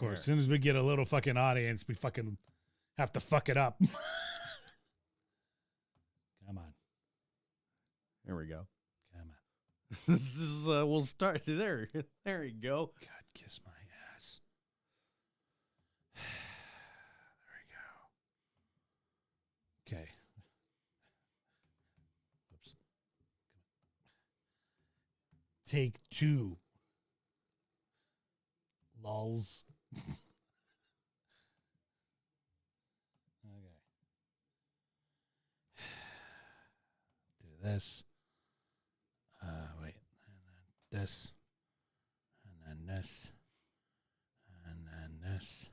course. As soon as we get a little fucking audience, we fucking have to fuck it up. Come on. There we go. Come on. This is we'll start there. There you go. God, kiss my ass. There we go. Okay. Oops. Take 2. Lols. Okay. Do this. Wait. And then this. And then this. And then this.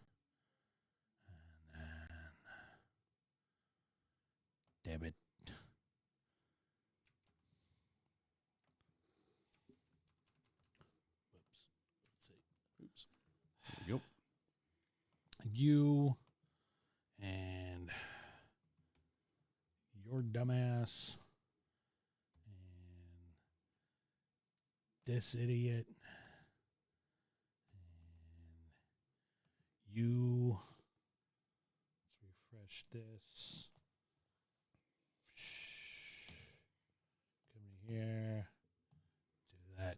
And then. Damn it. Whoops. Let's see. Oops. There you go. You and your dumbass and this idiot and you. Let's refresh this. Come in here. Do that.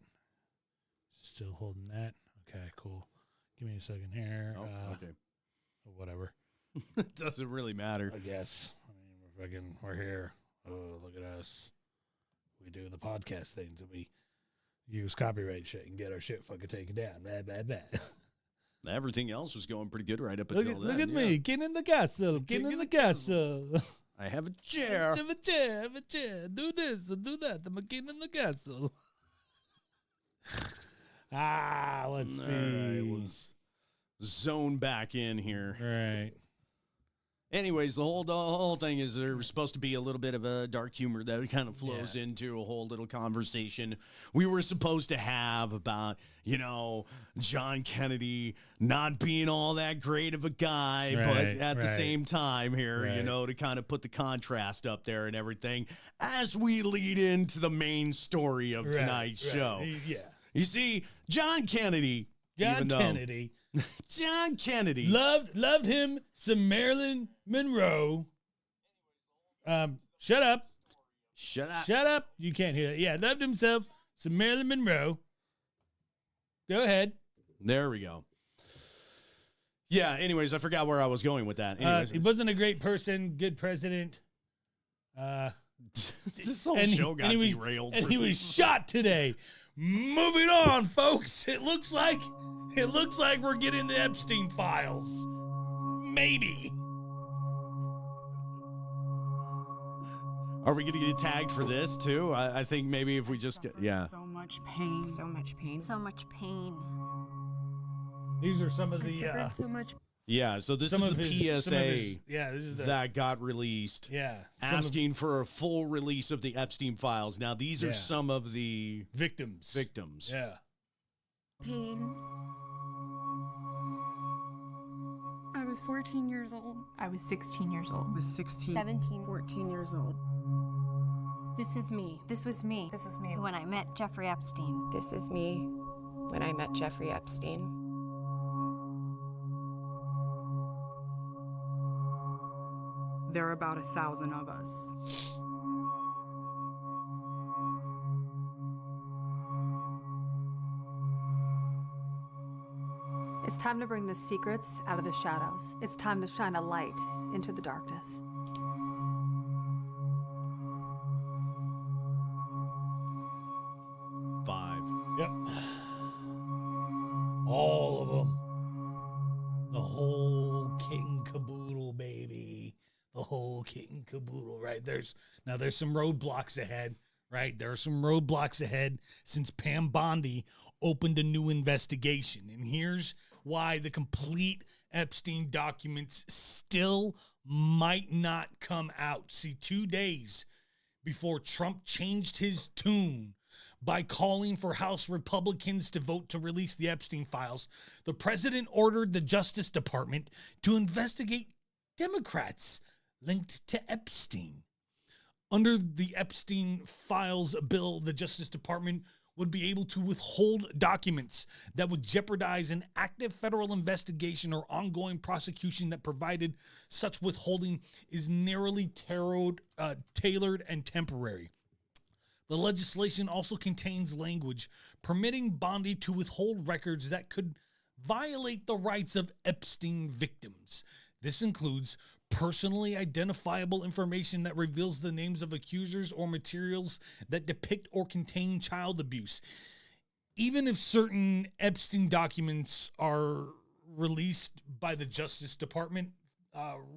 Still holding that. Okay, cool. Give me a second here. Oh, okay. Whatever. It doesn't really matter. I guess. I mean, we're here. Oh, look at us. We do the podcast things and we use copyright shit and get our shit fucking taken down. Blah, blah, blah. Everything else was going pretty good right up until then. Look at me. King in the castle. King in the castle. I have a chair. I have a chair. Do this or do that. I'm a king in the castle. Let's see. All right, let's zone back in here. Right. Anyways, the whole thing is there's supposed to be a little bit of a dark humor that kind of flows into a whole little conversation we were supposed to have about, John Kennedy not being all that great of a guy, but at the same time here, to kind of put the contrast up there and everything as we lead into the main story of tonight's show. Yeah. You see, John Kennedy loved him some Marilyn Monroe. Shut up. You can't hear that. Yeah, loved himself some Marilyn Monroe. Go ahead. There we go. Yeah, anyways, I forgot where I was going with that. He wasn't a great person, good president. This whole show got derailed. And he was shot today. Moving on, folks. It looks like we're getting the Epstein files. Maybe. Are we going to get tagged for this too? I think maybe if we just get So much pain. So much pain. So much pain. These are some of the so much. Yeah, so this is the PSA this is that got released. Yeah. Asking for a full release of the Epstein files. Now, these are some of the victims. Yeah. Pain. I was 14 years old. I was 16 years old. I was 16. 17. 14 years old. This is me. This was me. This is me. When I met Jeffrey Epstein. This is me when I met Jeffrey Epstein. There are about 1,000 of us. It's time to bring the secrets out of the shadows. It's time to shine a light into the darkness. Yep. All of them. The whole kit and caboodle, baby. The whole kit and caboodle, right? There's some roadblocks ahead, right? There are some roadblocks ahead since Pam Bondi opened a new investigation. And here's why the complete Epstein documents still might not come out. See, 2 days before Trump changed his tune by calling for House Republicans to vote to release the Epstein files, the president ordered the Justice Department to investigate Democrats linked to Epstein. Under the Epstein files bill, the Justice Department would be able to withhold documents that would jeopardize an active federal investigation or ongoing prosecution that provided such withholding is narrowly tailored and temporary. The legislation also contains language permitting Bondi to withhold records that could violate the rights of Epstein victims. This includes personally identifiable information that reveals the names of accusers or materials that depict or contain child abuse. Even if certain Epstein documents are released by the Justice Department,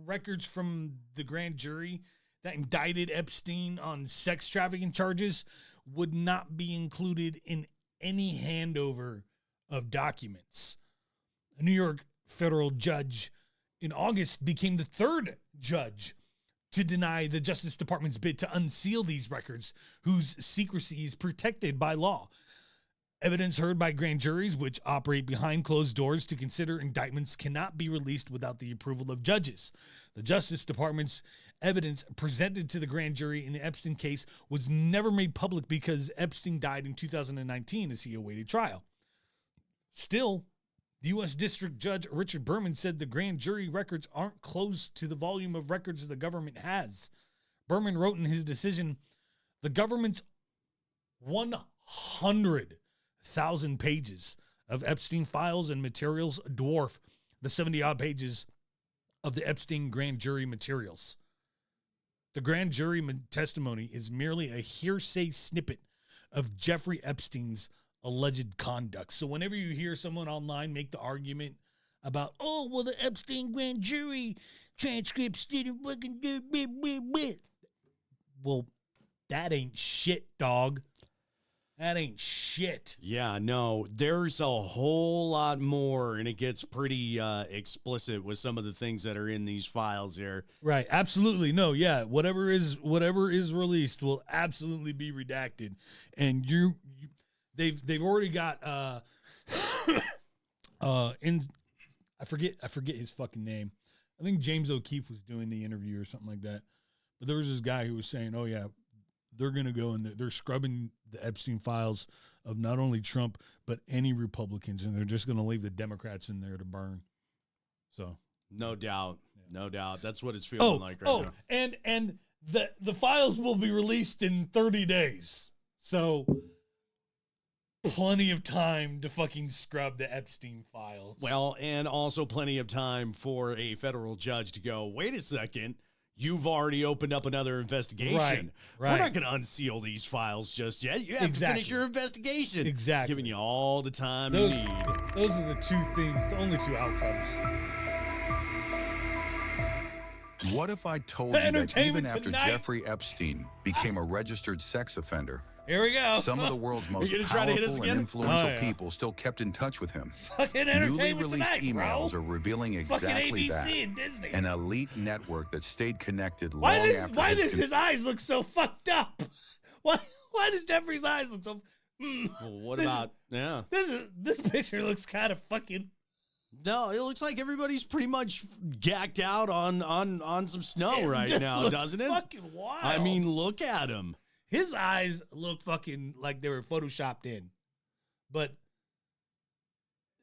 records from the grand jury that indicted Epstein on sex trafficking charges would not be included in any handover of documents. A New York federal judge in August became the third judge to deny the Justice Department's bid to unseal these records, whose secrecy is protected by law. Evidence heard by grand juries, which operate behind closed doors to consider indictments, cannot be released without the approval of judges. The Justice Department's evidence presented to the grand jury in the Epstein case was never made public because Epstein died in 2019 as he awaited trial. Still, the U.S. District Judge Richard Berman said the grand jury records aren't close to the volume of records the government has. Berman wrote in his decision, the government's 100,000 pages of Epstein files and materials dwarf the 70-odd pages of the Epstein grand jury materials. The grand jury testimony is merely a hearsay snippet of Jeffrey Epstein's alleged conduct. So whenever you hear someone online make the argument about, oh, well, the Epstein grand jury transcripts didn't fucking do blah. Well, that ain't shit, dog. That ain't shit. Yeah, no, there's a whole lot more, and it gets pretty explicit with some of the things that are in these files here. Right, absolutely. No, yeah, whatever is released will absolutely be redacted. And they've already got I forget his fucking name. I think James O'Keefe was doing the interview or something like that. But there was this guy who was saying, "Oh yeah, they're going to go and they're scrubbing the Epstein files of not only Trump but any Republicans, and they're just going to leave the Democrats in there to burn." So, no doubt. That's what it's feeling like right now. And the files will be released in 30 days. So, plenty of time to fucking scrub the Epstein files. Well, and also plenty of time for a federal judge to go, wait a second, you've already opened up another investigation. Right. We're not going to unseal these files just yet. You have to finish your investigation. Exactly. Giving you all the time you need. Those are the two things, the only two outcomes. What if I told you that even after Jeffrey Epstein became a registered sex offender, here we go, some of the world's most powerful and influential people still kept in touch with him? Fucking Newly released tonight, emails bro. are revealing Fucking exactly ABC that. and Disney. An elite network that stayed connected long Why after does his eyes look so fucked up? Why does Jeffrey's eyes look so... Well, This picture looks kind of fucking... No, it looks like everybody's pretty much gacked out on some snow right now, doesn't it? Fucking wild. I mean, look at him. His eyes look fucking like they were photoshopped in. But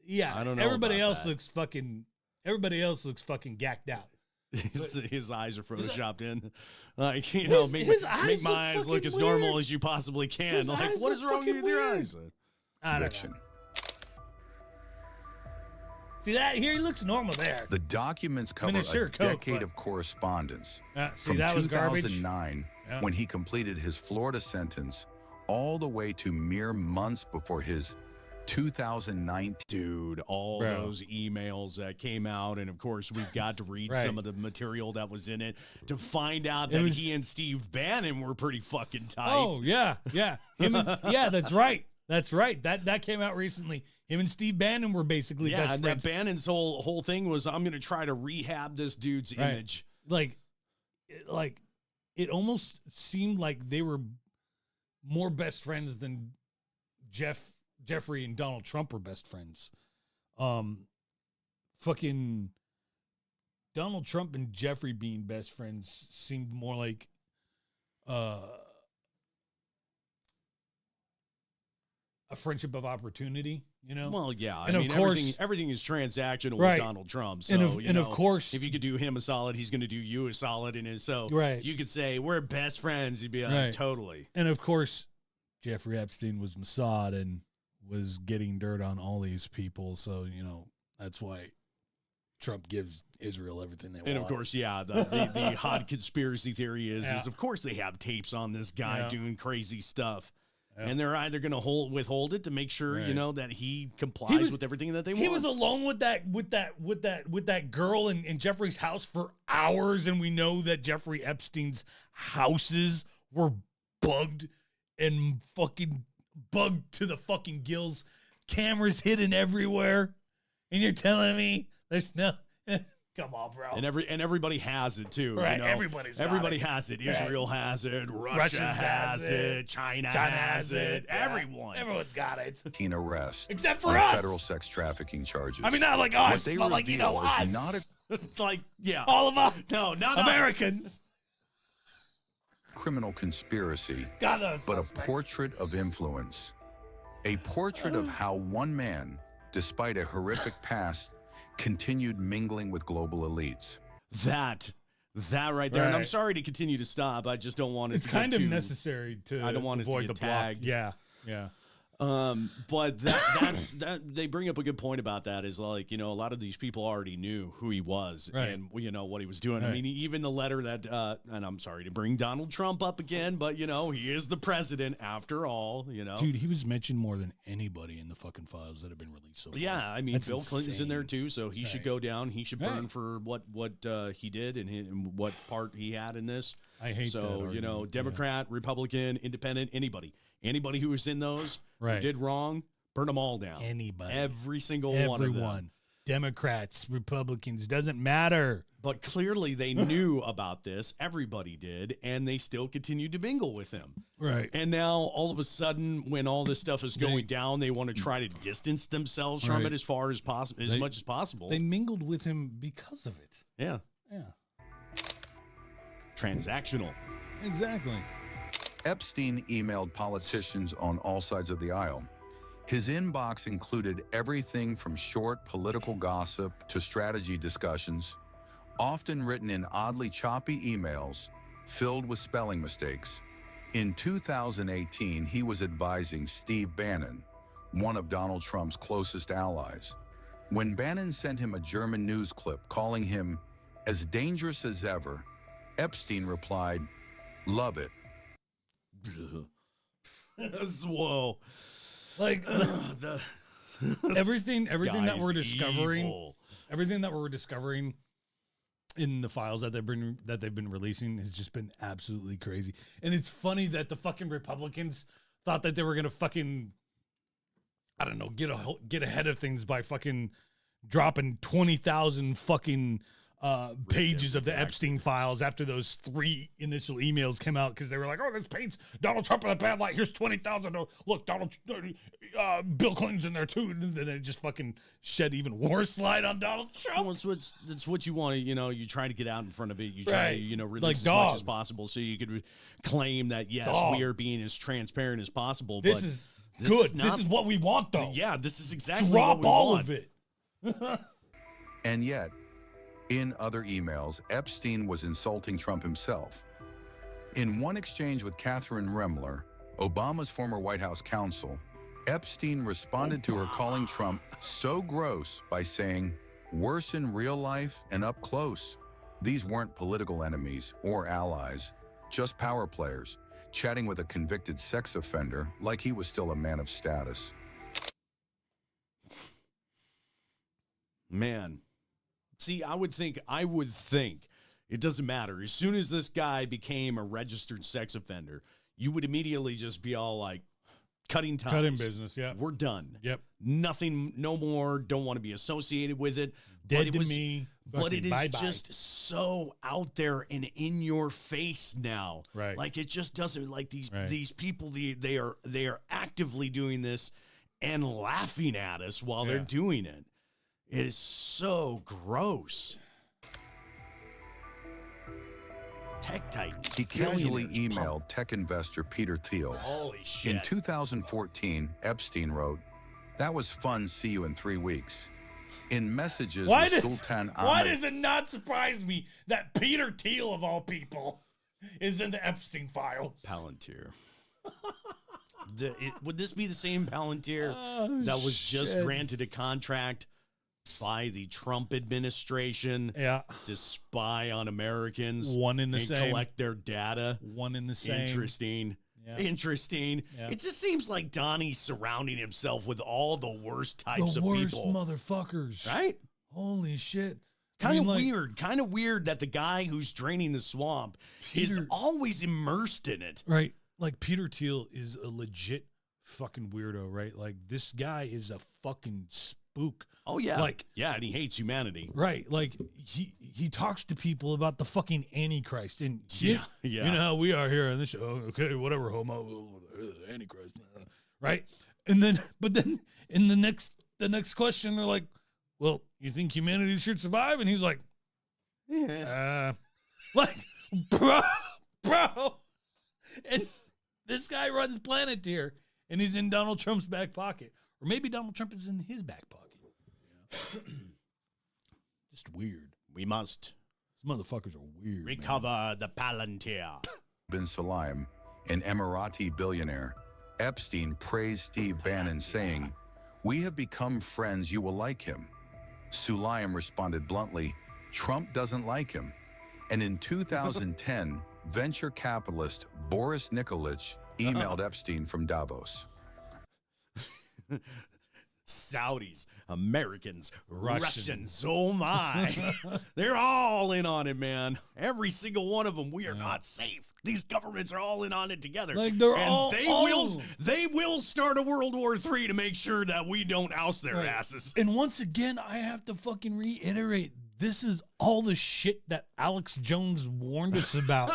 yeah, I don't know. Everybody else looks fucking gacked out. His eyes are photoshopped in. Like, make my eyes look as normal as you possibly can. Like, what is wrong with your eyes? I don't know. See that? Here he looks normal there. The documents cover a decade of correspondence from 2009, when he completed his Florida sentence, all the way to mere months before his 2019. Dude, all those emails that came out, and of course we've got to read some of the material that was in it to find out that he and Steve Bannon were pretty fucking tight. Oh, yeah. That's right. That's right. That came out recently. Him and Steve Bannon were basically best friends. Yeah, Bannon's whole thing was, I'm going to try to rehab this dude's image. Like it almost seemed like they were more best friends than Jeffrey and Donald Trump were best friends. Fucking Donald Trump and Jeffrey being best friends seemed more like a friendship of opportunity, you know? Well, yeah. And I of mean, course, everything is transactional right. with Donald Trump. So, of course, if you could do him a solid, he's going to do you a solid. And so right. you could say, we're best friends. He'd be like, right. totally. And of course, Jeffrey Epstein was Mossad and was getting dirt on all these people. So, you know, that's why Trump gives Israel everything they want. And of course, yeah, the hot conspiracy theory is of course they have tapes on this guy doing crazy stuff. And they're either going to withhold it to make sure, you know, that he complies with everything that they want. He was alone with that girl in Jeffrey's house for hours, and we know that Jeffrey Epstein's houses were bugged and fucking bugged to the fucking gills. Cameras hidden everywhere. And you're telling me there's no come on, bro. And everybody has it too. Right, you know? everybody has it. Israel has it. Russia has it. China has it. Yeah. Everyone's got it. Arrest except for on us. federal sex trafficking charges. I mean, not like us, what they but like, you know, reveal is us. not a It's like, yeah. All of us. No, not Americans. criminal conspiracy, Got us. but a portrait of influence. A portrait of how one man, despite a horrific past, continued mingling with global elites. That right there. And I'm sorry to continue to stop. I just don't want it it's to kind get of too, necessary to I don't want us to avoid get the tagged. block. Yeah. But that's they bring up a good point about that is like, you know, a lot of these people already knew who he was and, you know, what he was doing. Right. I mean, even the letter that, and I'm sorry to bring Donald Trump up again, but, you know, he is the president after all, you know. Dude, he was mentioned more than anybody in the fucking files that have been released so far. Yeah, I mean, That's Bill Clinton's in there insane. too, so he should go down. He should burn for what he did and what part he had in this. I hate that So, you know, argument, Democrat, Republican, Independent, anybody who was in those who Right. did wrong, burn them all down. Anybody. Every single one of them. Everyone. Democrats, Republicans, doesn't matter. But clearly they knew about this. Everybody did, and they still continued to mingle with him. Right. And now, all of a sudden, when all this stuff is going down, they want to try to distance themselves from it as far as possible, as much as possible. They mingled with him because of it. Yeah. Transactional. Exactly. Epstein emailed politicians on all sides of the aisle. His inbox included everything from short political gossip to strategy discussions, often written in oddly choppy emails filled with spelling mistakes. In 2018, he was advising Steve Bannon, one of Donald Trump's closest allies. When Bannon sent him a German news clip calling him as dangerous as ever, Epstein replied, "Love it." Whoa. Like everything that we're discovering, evil. everything that we're discovering in the files that they've been releasing has just been absolutely crazy. And it's funny that the fucking Republicans thought that they were gonna fucking, I don't know, get ahead of things by fucking dropping 20,000 fucking pages of the Epstein files after those 3 initial emails came out, because they were like, "Oh, this paints Donald Trump in a bad light. Here's 20,000. Oh, look, Bill Clinton's in there too." And then it just fucking shed even worse light on Donald Trump. Well, it's what you want to, you know, you try to get out in front of it. You try to, you know, release Like as dog. much as possible so you could claim that, yes, Dog. we are being as transparent as possible. This but is good. not- This is what we want, though. Yeah, this is exactly Drop what we all want. of it. And yet, in other emails, Epstein was insulting Trump himself. In one exchange with Catherine Remler, Obama's former White House counsel, Epstein responded to her calling Trump so gross by saying, "Worse in real life and up close." These weren't political enemies or allies, just power players, chatting with a convicted sex offender like he was still a man of status. Man. See, I would think it doesn't matter. As soon as this guy became a registered sex offender, you would immediately just be all like, cutting ties. Cutting business, yeah. We're done. Yep. Nothing, no more, don't want to be associated with it. Dead to me. But it is bye-bye. just so out there and in your face now. Right. Like it just doesn't, like these Right. these people, they are actively doing this and laughing at us while they're Yeah. doing it. It is so gross. Tech titan. He casually Billionaires. emailed tech investor Peter Thiel. Holy shit. In 2014, Epstein wrote, "That was fun, see you in 3 weeks." In messages with Sultan why Ahmed... does it not surprise me that Peter Thiel, of all people, is in the Epstein files? Palantir. Would this be the same Palantir that was just granted a contract by the Trump administration to spy on Americans? One in the same. Collect their data. One in the same. Interesting. Yeah. Interesting. Yeah. It just seems like Donnie's surrounding himself with all the worst types The of worst people. motherfuckers. Right? Holy shit. Kind of weird. Kind of weird that the guy who's draining the swamp is always immersed in it. Right. Like Peter Thiel is a legit fucking weirdo, right? Like this guy is a fucking spook. Oh yeah. Like and he hates humanity. Right. Like he talks to people about the fucking Antichrist. And Yeah. you know how we are here on this show. Okay, whatever, homo, Antichrist. Right? And then in the next question, they're like, well, you think humanity should survive? And he's like, like, bro. And this guy runs Planeteer, and he's in Donald Trump's back pocket. Or maybe Donald Trump is in his back pocket. Just weird. We must. These motherfuckers are weird. Recover the Palantir. bin Sulaim, an Emirati billionaire, Epstein praised Steve Bannon, saying, "We have become friends, you will like him." Sulaim responded bluntly, "Trump doesn't like him." And in 2010, venture capitalist Boris Nikolic emailed Epstein from Davos. Saudis, Americans, Russians, oh my. They're all in on it, man. Every single one of them. We are not safe. These governments are all in on it together. Like they're they will start a World War III to make sure that we don't oust their asses. And once again, I have to fucking reiterate, this is all the shit that Alex Jones warned us about.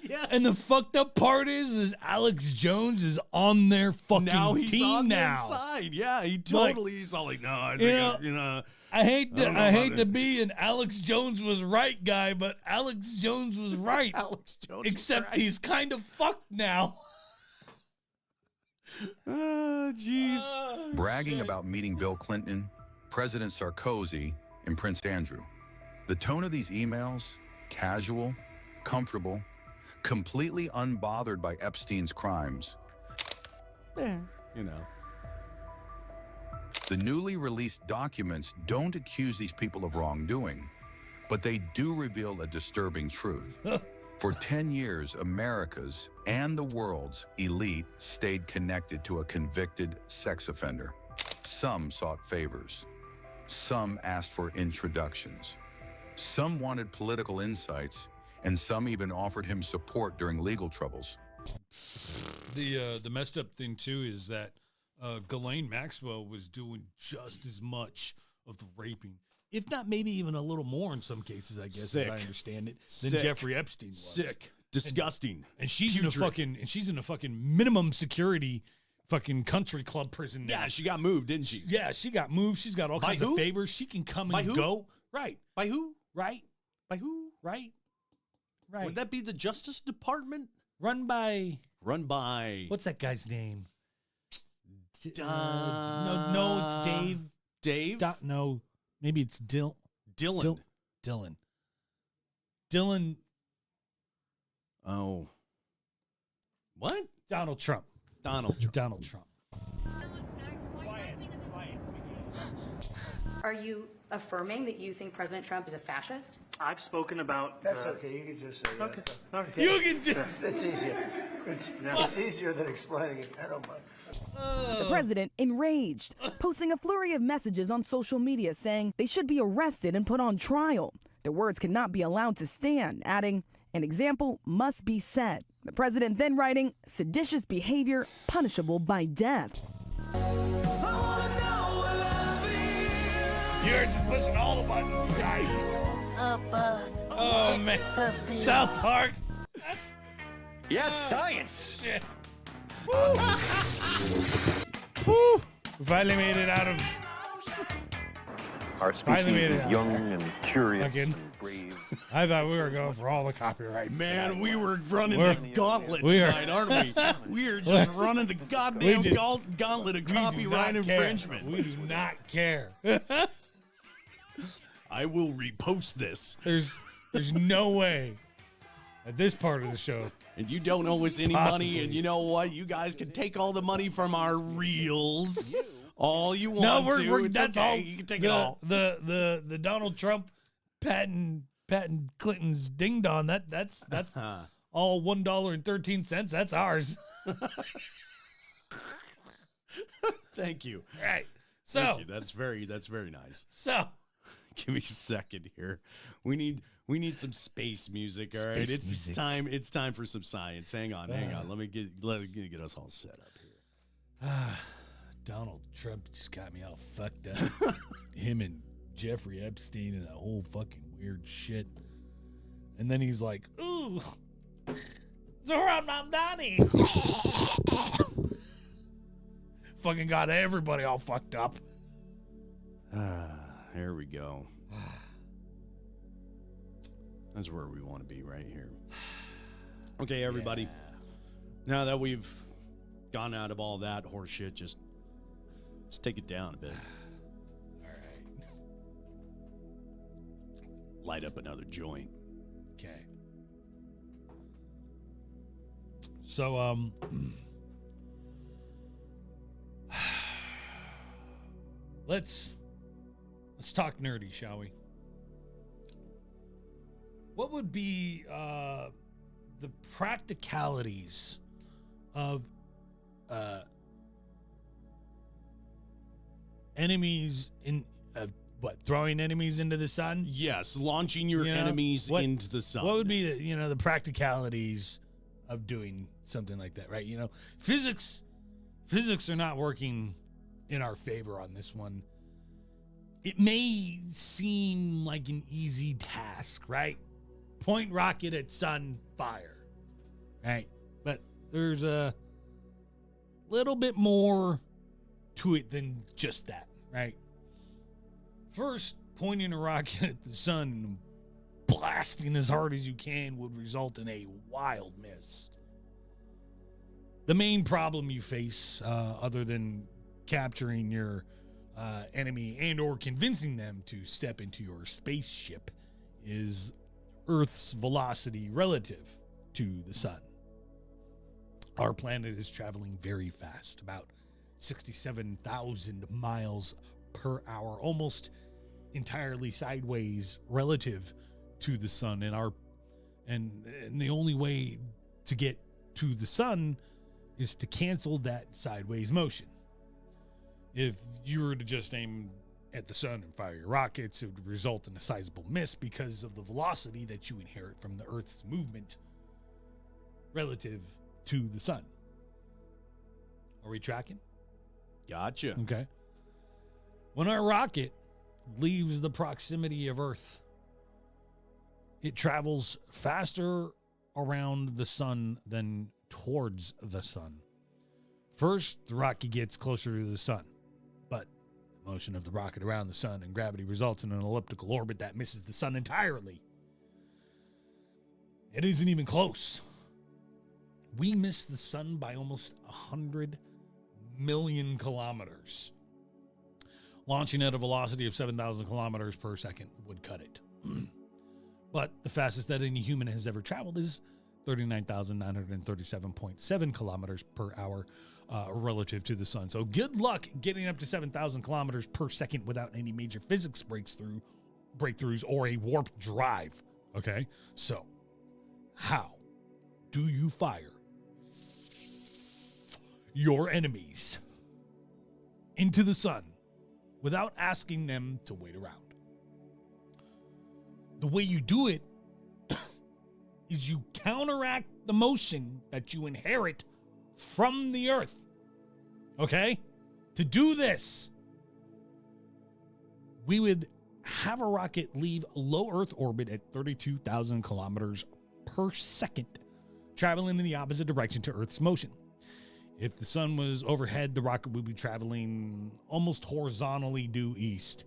Yes. And the fucked up part is Alex Jones is on their fucking he's team on now. their side. Yeah, he totally. He's all like, no, I think I hate to be an Alex Jones was right guy, but Alex Jones was right. Alex Jones, except he's kind of fucked now. Oh, jeez. Bragging about meeting Bill Clinton, President Sarkozy, and Prince Andrew. The tone of these emails, casual, comfortable, completely unbothered by Epstein's crimes. The newly released documents don't accuse these people of wrongdoing, but they do reveal a disturbing truth. For 10 years, America's and the world's elite stayed connected to a convicted sex offender. Some sought favors. Some asked for introductions. Some wanted political insights, and some even offered him support during legal troubles. The messed up thing too is that Ghislaine Maxwell was doing just as much of the raping, if not maybe even a little more in some cases, I guess, as I understand it, than Jeffrey Epstein was. Sick. Disgusting. And she's in a fucking minimum security fucking country club prison now. Yeah, she got moved, didn't she? Yeah, she got moved. She's got all kinds of favors. She can come and go. Right. By who? Right. By who? Right. Right. Would that be the Justice Department? Run by. What's that guy's name? No, it's Dave. Dave? No, maybe it's Dylan. Dylan. Oh. What? Donald Trump. Are you affirming that you think President Trump is a fascist? I've spoken about... That's okay. You can just say yes. Okay. You can just... It's easier. It's easier than explaining it. I don't mind. The president enraged, posting a flurry of messages on social media saying they should be arrested and put on trial. Their words cannot be allowed to stand, adding, "An example must be set." The president then writing, "Seditious behavior punishable by death." You're just pushing all the buttons, guy. Oh, man. South Park. Yes, science. Shit. Woo. Woo. We finally made it out of... Our species is young and curious Again. and brave. I thought we were going for all the copyrights. Man, we were running the gauntlet tonight, aren't we? We are just running the goddamn gauntlet of copyright infringement. We do not care. I will repost this. There's no way at this part of the show. And you don't owe us any money, and you know what? You guys can take all the money from our reels. All you want to. That's okay. all. You can take it all. The Donald Trump patting Clinton's ding dong. That's all $1.13. That's ours. Thank you. All right. So Thank you. That's very nice. So give me a second here. We need some space music. All right. It's time for some science. Hang on. Let me get us all set up here. Donald Trump just got me all fucked up. Him and Jeffrey Epstein and that whole fucking weird shit. And then he's like, ooh, Zohran Mamdani. Fucking got everybody all fucked up. There we go. That's where we want to be, right here. Okay, everybody. Now that we've gone out of all that horse shit, just take it down a bit. All right. Light up another joint. Okay. So, let's talk nerdy, shall we? What would be the practicalities of enemies throwing enemies into the sun? Yes, launching your enemies into the sun. What would be the practicalities of doing something like that, right? Physics are not working in our favor on this one. It may seem like an easy task, right? Point rocket at sun, fire, right? But there's a little bit more to it than just that, right? First, pointing a rocket at the sun and blasting as hard as you can would result in a wild miss. The main problem you face, other than capturing your enemy and or convincing them to step into your spaceship, is Earth's velocity relative to the sun. Our planet is traveling very fast, about 67,000 miles per hour, almost entirely sideways relative to the sun. And the only way to get to the sun is to cancel that sideways motion. If you were to just aim at the sun and fire your rockets, it would result in a sizable miss because of the velocity that you inherit from the Earth's movement relative to the sun. Are we tracking? Gotcha. Okay. When our rocket leaves the proximity of Earth, it travels faster around the sun than towards the sun. First, the rocket gets closer to the sun, but the motion of the rocket around the sun and gravity results in an elliptical orbit that misses the sun entirely. It isn't even close. We miss the sun by almost 100 million kilometers. Launching at a velocity of 7,000 kilometers per second would cut it. But the fastest that any human has ever traveled is 39,937.7 kilometers per hour relative to the sun. So good luck getting up to 7,000 kilometers per second without any major physics breakthroughs or a warp drive. Okay? So, how do you fire your enemies into the sun without asking them to wait around? The way you do it is you counteract the motion that you inherit from the Earth. Okay? To do this, we would have a rocket leave low Earth orbit at 32,000 kilometers per second, traveling in the opposite direction to Earth's motion. If the sun was overhead, the rocket would be traveling almost horizontally due east.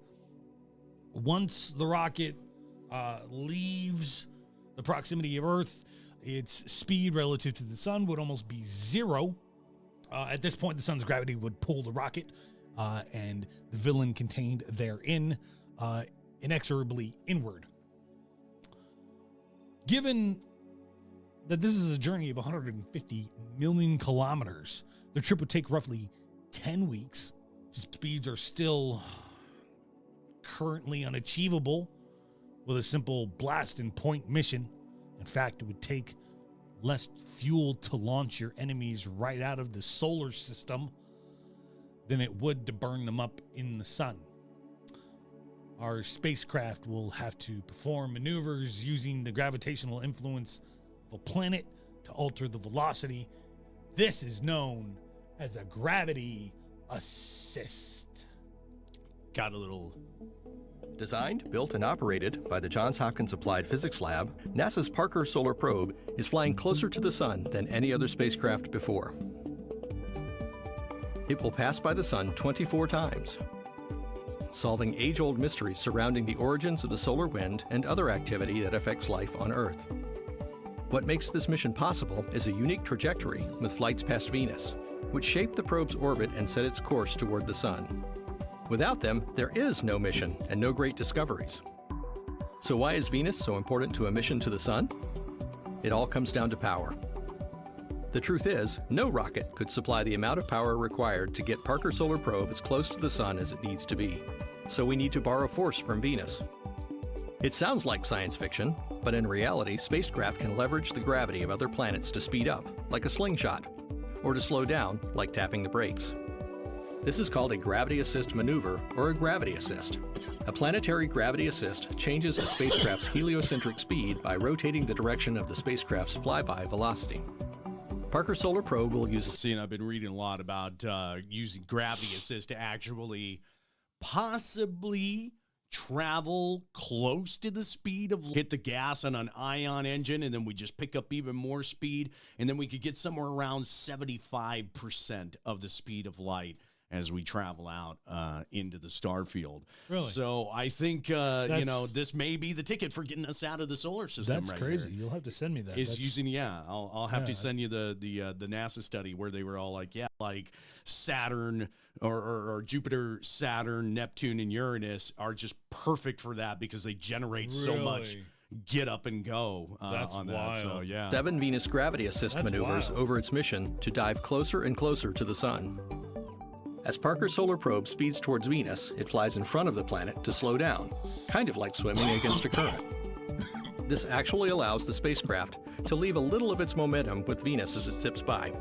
once the rocket leaves the proximity of Earth, its speed relative to the sun would almost be zero. At this point, the sun's gravity would pull the rocket and the villain contained therein inexorably inward. Given that this is a journey of 150 million kilometers, the trip would take roughly 10 weeks. Speeds are still currently unachievable with a simple blast and point mission. In fact, it would take less fuel to launch your enemies right out of the solar system than it would to burn them up in the sun. Our spacecraft will have to perform maneuvers using the gravitational influence of a planet to alter the velocity. This is known as a gravity assist. Got a little... Designed, built, and operated by the Johns Hopkins Applied Physics Lab, NASA's Parker Solar Probe is flying closer to the sun than any other spacecraft before. It will pass by the sun 24 times, solving age-old mysteries surrounding the origins of the solar wind and other activity that affects life on Earth. What makes this mission possible is a unique trajectory with flights past Venus, which shaped the probe's orbit and set its course toward the sun. Without them, there is no mission and no great discoveries. So why is Venus so important to a mission to the sun? It all comes down to power. The truth is, no rocket could supply the amount of power required to get Parker Solar Probe as close to the sun as it needs to be. So we need to borrow force from Venus. It sounds like science fiction, but in reality, spacecraft can leverage the gravity of other planets to speed up, like a slingshot, or to slow down, like tapping the brakes. This is called a gravity assist maneuver, or a gravity assist. A planetary gravity assist changes a spacecraft's heliocentric speed by rotating the direction of the spacecraft's flyby velocity. Parker Solar Probe will use... See, and I've been reading a lot about using gravity assist to actually possibly travel close to the speed of... Hit the gas on an ion engine, and then we just pick up even more speed, and then we could get somewhere around 75% of the speed of light as we travel out into the star field. Really? So I think, this may be the ticket for getting us out of the solar system. That's right crazy. here. You'll have to send me that. Is using, I'll have to send you the NASA study where they were all like, like Saturn or Jupiter, Saturn, Neptune, and Uranus are just perfect for that because they generate so much get up and go on that. Wild. So, yeah. 7 Venus gravity assist maneuvers over its mission to dive closer and closer to the sun. As Parker Solar Probe speeds towards Venus, it flies in front of the planet to slow down, kind of like swimming against a current. This actually allows the spacecraft to leave a little of its momentum with Venus as it zips by.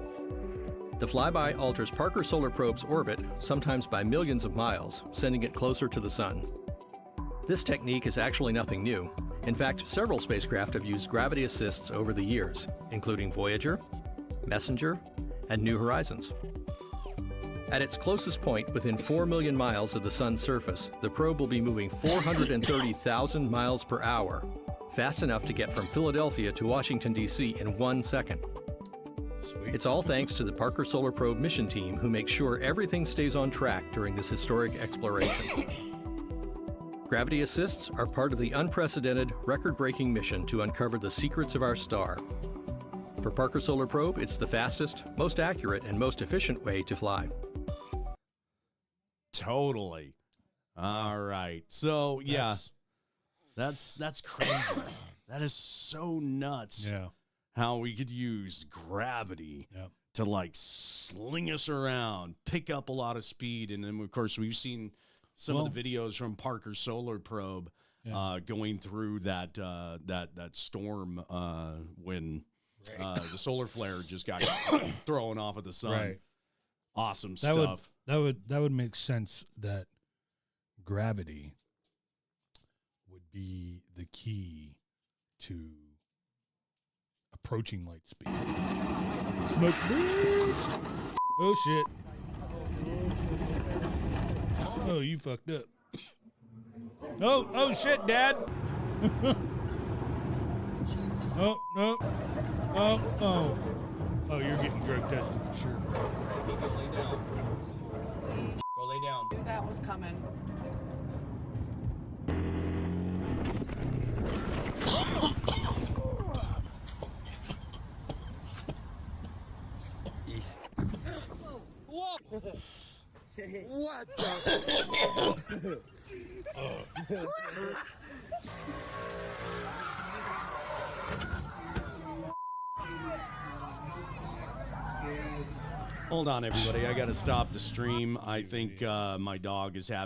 The flyby alters Parker Solar Probe's orbit, sometimes by millions of miles, sending it closer to the sun. This technique is actually nothing new. In fact, several spacecraft have used gravity assists over the years, including Voyager, Messenger, and New Horizons. At its closest point, within 4 million miles of the sun's surface, the probe will be moving 430,000 miles per hour, fast enough to get from Philadelphia to Washington, D.C. in 1 second. Sweet. It's all thanks to the Parker Solar Probe mission team who makes sure everything stays on track during this historic exploration. Gravity assists are part of the unprecedented, record-breaking mission to uncover the secrets of our star. For Parker Solar Probe, it's the fastest, most accurate, and most efficient way to fly. Totally. All right. So, that's crazy. That is so nuts. Yeah. How we could use gravity to like sling us around, pick up a lot of speed. And then, of course, we've seen some of the videos from Parker Solar Probe going through that storm when the solar flare just got thrown off of the sun. Right. Awesome That stuff. That would make sense that gravity would be the key to approaching light speed. Smoke. Oh shit. Oh, you fucked up. Oh shit, Dad. Jesus. Oh, no. Oh, you're getting drug tested for sure, bro. Go lay down. Go lay down. Knew that was coming. What the? Hold on, everybody. I got to stop the stream. I think my dog is having